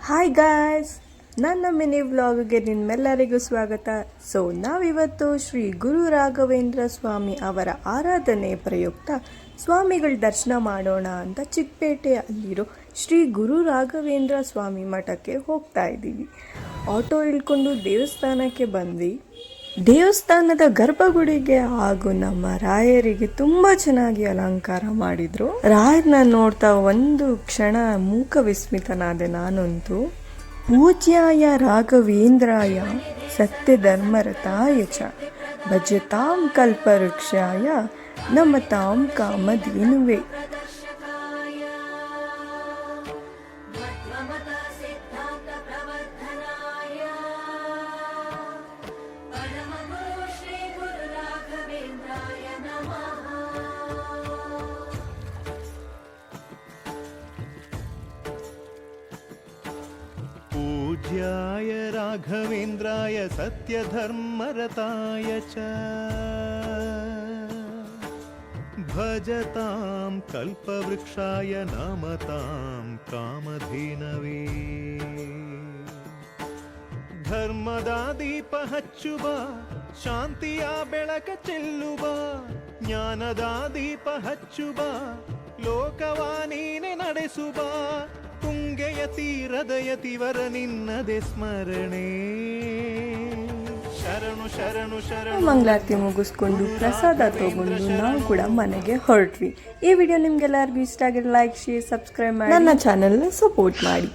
Hi guys, ನನ್ನ mini ವ್ಲಾಗ್ಗೆ ನಿಮ್ಮೆಲ್ಲರಿಗೂ ಸ್ವಾಗತ. ನಾವಿವತ್ತು ಶ್ರೀ ಗುರು ರಾಘವೇಂದ್ರ ಸ್ವಾಮಿ ಅವರ ಆರಾಧನೆ ಪ್ರಯುಕ್ತ ಸ್ವಾಮಿಗಳ ದರ್ಶನ ಮಾಡೋಣ ಅಂತ ಚಿಕ್ಕಪೇಟೆಯಲ್ಲಿರೋ ಶ್ರೀ ಗುರು ರಾಘವೇಂದ್ರ ಸ್ವಾಮಿ ಮಠಕ್ಕೆ ಹೋಗ್ತಾ ಇದ್ದೀವಿ. ಆಟೋ ಇಳ್ಕೊಂಡು ದೇವಸ್ಥಾನಕ್ಕೆ ಬಂದ್ವಿ. ದೇವಸ್ಥಾನದ ಗರ್ಭಗುಡಿಗೆ ಹಾಗೂ ನಮ್ಮ ರಾಯರಿಗೆ ತುಂಬ ಚೆನ್ನಾಗಿ ಅಲಂಕಾರ ಮಾಡಿದ್ರು. ರಾಯರನ್ನ ನೋಡ್ತಾ ಒಂದು ಕ್ಷಣ ಮೂಕ ವಿಸ್ಮಿತನಾದೆ ನಾನಂತೂ. ಪೂಜ್ಯಾಯ ರಾಘವೇಂದ್ರಾಯ ಸತ್ಯಧರ್ಮರತಾಯ ಚ ಭಜತಾಂ ಕಲ್ಪವೃಕ್ಷಾಯ ನಮತಾಂ ಕಾಮಧೇನುವೆ. पूज्याय राघवेन्द्राय सत्यधर्मरताय च भजतां कल्पवृक्षाय नमतां कामधेनवे. ಧರ್ಮದ ದೀಪ ಹಚ್ಚುವ, ಶಾಂತಿಯ ಬೆಳಕ ಚೆಲ್ಲುವ, ಜ್ಞಾನದ ದೀಪ ಹಚ್ಚುವ, ಲೋಕವ ನೀನೆ ನಡೆಸುವ, ತುಂಗೆಯ ತೀರದ ಯತಿವರ ನಿನ್ನದೆ ಸ್ಮರಣೆ. ಶರಣು ಶರಣು ಶರಣು. ಮಂಗಳಾರತಿ ಮುಗಿಸ್ಕೊಂಡು ಪ್ರಸಾದ ತಗೊಂಡು ನಾವು ಕೂಡ ಮನೆಗೆ ಹೊರಟ್ವಿ. ಈ ವಿಡಿಯೋ ನಿಮ್ಗೆಲ್ಲರಿಗೂ ಇಷ್ಟ ಆಗಿದ್ರೆ ಲೈಕ್, ಶೇರ್, ಸಬ್ಸ್ಕ್ರೈಬ್ ಮಾಡಿ ನನ್ನ ಚಾನೆಲ್ನ ಸಪೋರ್ಟ್ ಮಾಡಿ.